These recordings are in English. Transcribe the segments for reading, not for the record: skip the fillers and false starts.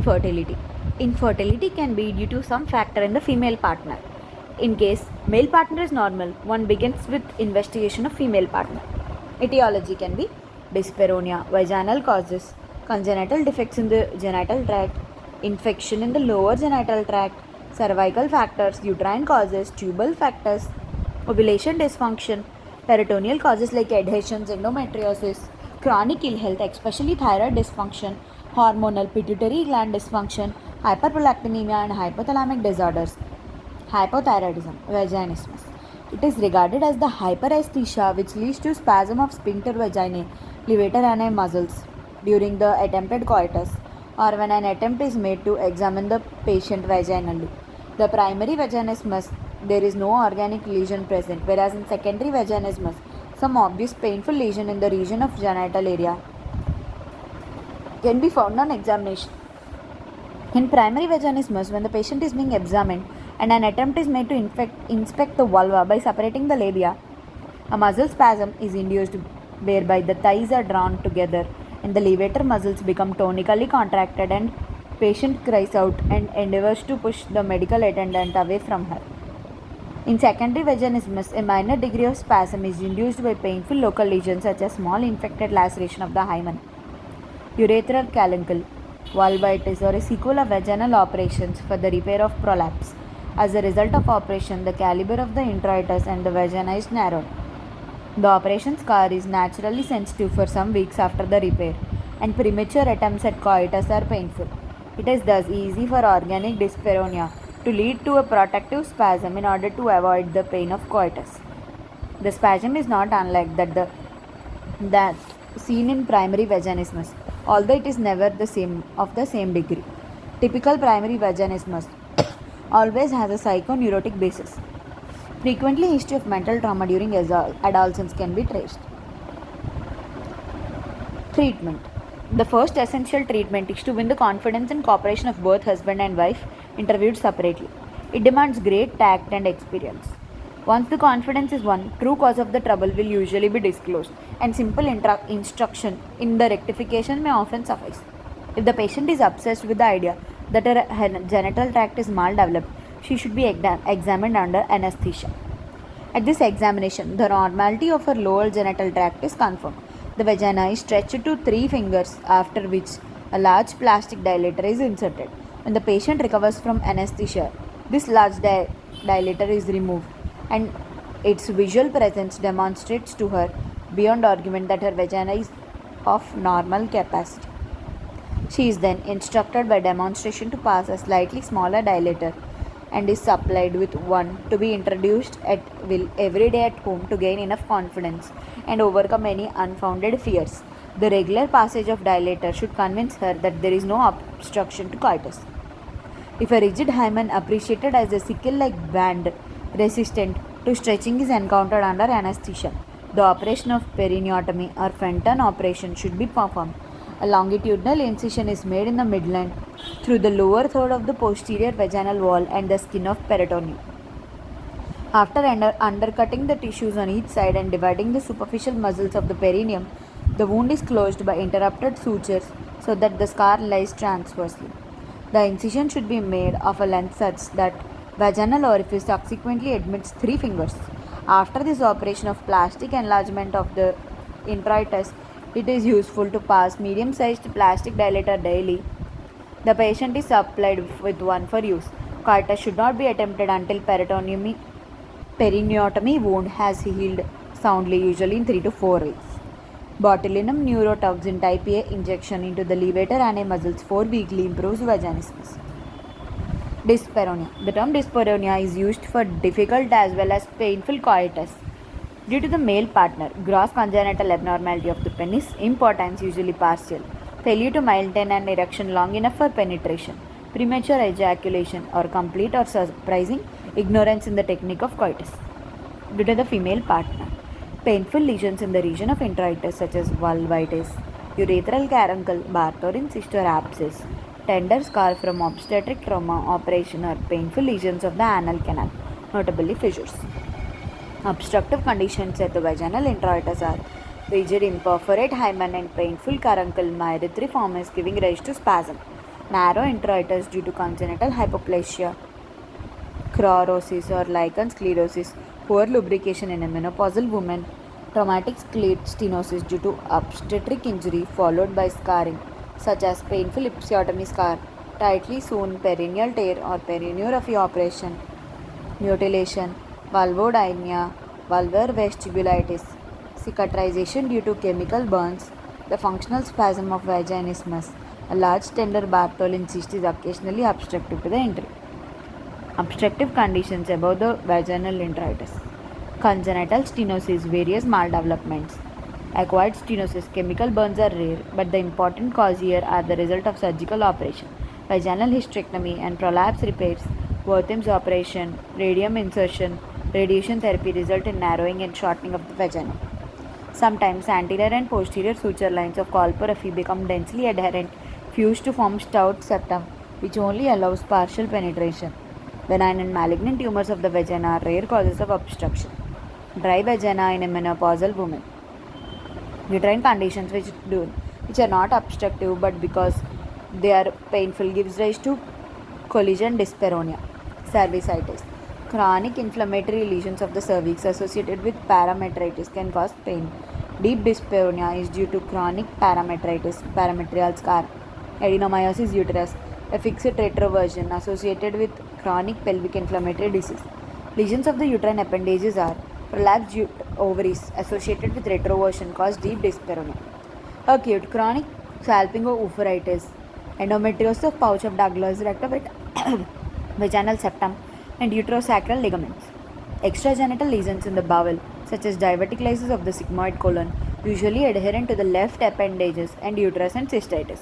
Infertility. Infertility can be due to some factor in the female partner. In case male partner is normal, one begins with investigation of female partner. Etiology can be dyspareunia, vaginal causes, congenital defects in the genital tract, infection in the lower genital tract, cervical factors, uterine causes, tubal factors, ovulation dysfunction, peritoneal causes like adhesions, endometriosis, chronic ill health, especially thyroid dysfunction, hormonal pituitary gland dysfunction, hyperprolactinemia and hypothalamic disorders, hypothyroidism, vaginismus. It is regarded as the hyperesthesia which leads to spasm of sphincter vaginae, levator ani muscles during the attempted coitus or when an attempt is made to examine the patient vaginally. The primary vaginismus, there is no organic lesion present, whereas in secondary vaginismus, some obvious painful lesion in the region of genital area can be found on examination. In primary vaginismus, when the patient is being examined and an attempt is made to inspect the vulva by separating the labia, a muscle spasm is induced whereby the thighs are drawn together and the levator muscles become tonically contracted and patient cries out and endeavors to push the medical attendant away from her. In secondary vaginismus, a minor degree of spasm is induced by painful local lesions such as small infected laceration of the hymen, urethral calicle, vulvitis or a sequel of vaginal operations for the repair of prolapse. As a result of operation, the caliber of the introitus and the vagina is narrowed. The operation scar is naturally sensitive for some weeks after the repair, and premature attempts at coitus are painful. It is thus easy for organic dyspareunia to lead to a protective spasm in order to avoid the pain of coitus. The spasm is not unlike that seen in primary vaginismus, although it is never the same degree. Typical primary vaginismus always has a psychoneurotic basis. Frequently, history of mental trauma during adolescence can be traced. Treatment. The first essential treatment is to win the confidence and cooperation of both husband and wife interviewed separately. It demands great tact and experience. Once the confidence is won, true cause of the trouble will usually be disclosed, and simple instruction in the rectification may often suffice. If the patient is obsessed with the idea that her genital tract is maldeveloped, she should be examined under anesthesia. At this examination, the normality of her lower genital tract is confirmed. The vagina is stretched to 3 fingers, after which a large plastic dilator is inserted. When the patient recovers from anesthesia, this large dilator is removed, and its visual presence demonstrates to her beyond argument that her vagina is of normal capacity. She is then instructed by demonstration to pass a slightly smaller dilator and is supplied with one to be introduced at will every day at home to gain enough confidence and overcome any unfounded fears. The regular passage of dilator should convince her that there is no obstruction to coitus. If a rigid hymen appreciated as a sickle-like band resistant to stretching is encountered under anesthesia, the operation of perineotomy or Fenton operation should be performed. A longitudinal incision is made in the midline through the lower third of the posterior vaginal wall and the skin of peritoneum. After undercutting the tissues on each side and dividing the superficial muscles of the perineum, the wound is closed by interrupted sutures so that the scar lies transversely. The incision should be made of a length such that vaginal orifice subsequently admits 3 fingers. After this operation of plastic enlargement of the introitus, it is useful to pass medium-sized plastic dilator daily. The patient is supplied with one for use. Coitus should not be attempted until perineotomy wound has healed soundly, usually in 3 to 4 weeks. Botulinum neurotoxin type A injection into the levator ani muscles 4 weekly improves vaginismus. Dyspareunia. The term dyspareunia is used for difficult as well as painful coitus. Due to the male partner, gross congenital abnormality of the penis, impotence usually partial, failure to maintain an erection long enough for penetration, premature ejaculation or complete or surprising ignorance in the technique of coitus. Due to the female partner, painful lesions in the region of introitus such as vulvitis, urethral caruncle, Bartholin cyst or abscess, tender scar from obstetric trauma, operation or painful lesions of the anal canal, notably fissures. Obstructive conditions at the vaginal introitus are rigid imperforate hymen and painful caruncle myritriformis giving rise to spasm. narrow introitus due to congenital hypoplasia, chlorosis or lichen sclerosis, poor lubrication in a menopausal woman, traumatic stenosis due to obstetric injury followed by scarring, such as painful episiotomy scar, tightly sewn perineal tear or perineopathy operation, mutilation, vulvodynia, vulvar vestibulitis, cicatrization due to chemical burns, the functional spasm of vaginismus. A large tender Bartholin cyst is occasionally obstructive to the entry. Obstructive conditions above the vaginal introitus. Congenital stenosis, various maldevelopments. Acquired stenosis, chemical burns are rare, but the important cause here are the result of surgical operation, vaginal hysterectomy and prolapse repairs, Wertham's operation, radium insertion, radiation therapy result in narrowing and shortening of the vagina. Sometimes anterior and posterior suture lines of colporrhea become densely adherent, fused to form stout septum, which only allows partial penetration. Benign and malignant tumors of the vagina are rare causes of obstruction. Dry vagina in a menopausal woman. Uterine conditions which are not obstructive but because they are painful gives rise to collision dyspareunia. Cervicitis. Chronic inflammatory lesions of the cervix associated with parametritis can cause pain. Deep dyspareunia is due to chronic parametrial scar. Adenomyosis uterus, a fixed retroversion associated with chronic pelvic inflammatory disease. Lesions of the uterine appendages are prolapsed ovaries associated with retroversion cause deep dyspareunia. Acute chronic salpingo-oophorytis, endometriosis of pouch of Douglas, vaginal septum, and uterosacral ligaments. Extragenital lesions in the bowel, such as diverticulitis of the sigmoid colon, usually adherent to the left appendages and uterus and cystitis.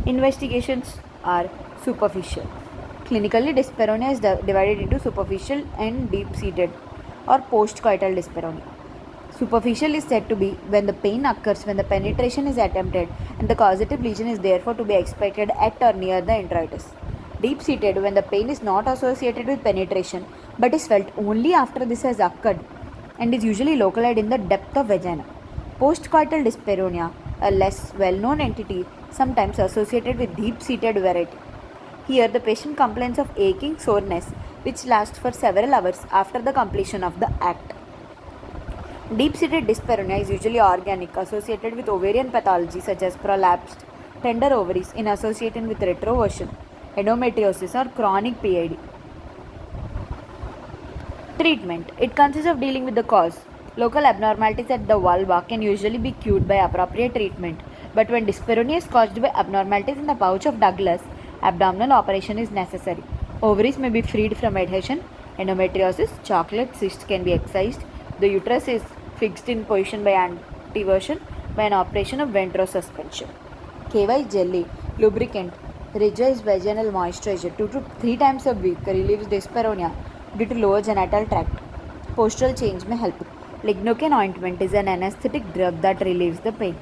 Investigations are superficial. Clinically, dyspareunia is divided into superficial and deep-seated or postcoital dyspareunia. Superficial is said to be when the pain occurs when the penetration is attempted and the causative lesion is therefore to be expected at or near the introitus. Deep-seated when the pain is not associated with penetration but is felt only after this has occurred and is usually localized in the depth of vagina. Postcoital dyspareunia, a less well-known entity, sometimes associated with deep-seated variety. Here the patient complains of aching soreness which lasts for several hours after the completion of the act. Deep-seated dyspareunia is usually organic, associated with ovarian pathology such as prolapsed tender ovaries in association with retroversion, endometriosis or chronic PID. Treatment. It consists of dealing with the cause. Local abnormalities at the vulva can usually be cured by appropriate treatment, but when dyspareunia is caused by abnormalities in the pouch of Douglas, abdominal operation is necessary. Ovaries may be freed from adhesion. Endometriosis, chocolate cysts can be excised. The uterus is fixed in position by anteversion by an operation of ventrosuspension. KY jelly, lubricant, reduces vaginal moisturizer 2 to 3 times a week, relieves dyspareunia due to lower genital tract. Postural change may help. Lignocaine ointment is an anesthetic drug that relieves the pain.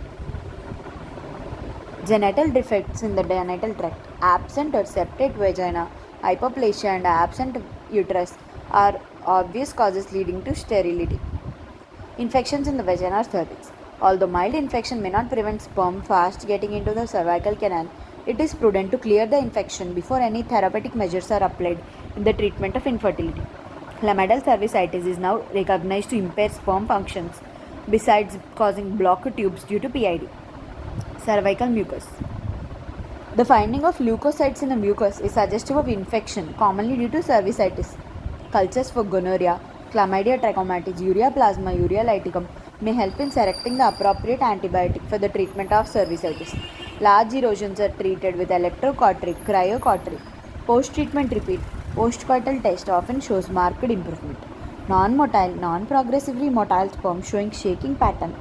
Genital defects in the genital tract, absent or septate vagina, hypoplasia and absent uterus are obvious causes leading to sterility. Infections in the vagina or cervix. Although mild infection may not prevent sperm fast getting into the cervical canal, it is prudent to clear the infection before any therapeutic measures are applied in the treatment of infertility. Chlamydal cervicitis is now recognized to impair sperm functions besides causing blocked tubes due to PID. Cervical mucus. The finding of leukocytes in the mucus is suggestive of infection, commonly due to cervicitis. Cultures for gonorrhea, chlamydia trachomatis, ureaplasma, urealyticum may help in selecting the appropriate antibiotic for the treatment of cervicitis. Large erosions are treated with electrocautery, cryocautery. Post-treatment repeat. Postcoital test often shows marked improvement. Non-motile, non-progressively motile sperm showing shaking pattern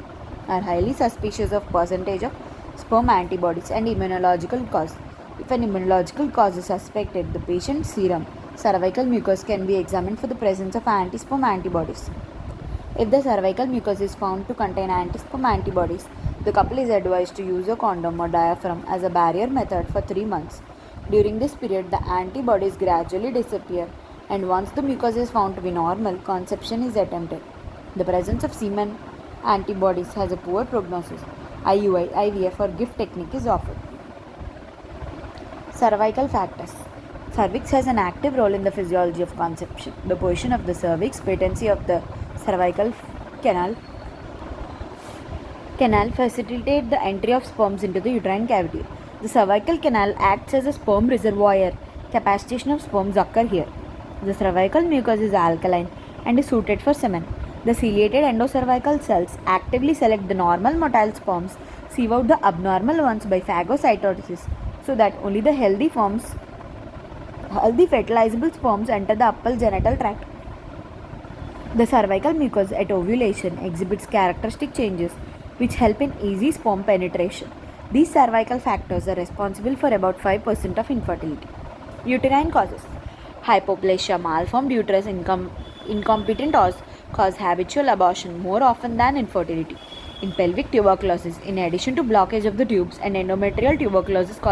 are highly suspicious of percentage of sperm antibodies and immunological cause. If an immunological cause is suspected, the patient's serum cervical mucus can be examined for the presence of anti-sperm antibodies. If the cervical mucus is found to contain anti-sperm antibodies, the couple is advised to use a condom or diaphragm as a barrier method for 3 months. During this period, the antibodies gradually disappear, and once the mucus is found to be normal, conception is attempted. The presence of semen antibodies has a poor prognosis. IUI, IVF or gift technique is offered. Cervical factors. Cervix has an active role in the physiology of conception. The position of the cervix, patency of the cervical canal facilitate the entry of sperms into the uterine cavity. The cervical canal acts as a sperm reservoir. Capacitation of sperms occur here. The cervical mucus is alkaline and is suited for semen. The ciliated endocervical cells actively select the normal motile sperms, sieve out the abnormal ones by phagocytosis, so that only the healthy fertilizable sperms enter the upper genital tract. The cervical mucus at ovulation exhibits characteristic changes which help in easy sperm penetration. These cervical factors are responsible for about 5% of infertility. Uterine causes. Hypoplasia, malformed uterus, incompetent os cause habitual abortion more often than infertility. In pelvic tuberculosis, in addition to blockage of the tubes and endometrial tuberculosis cause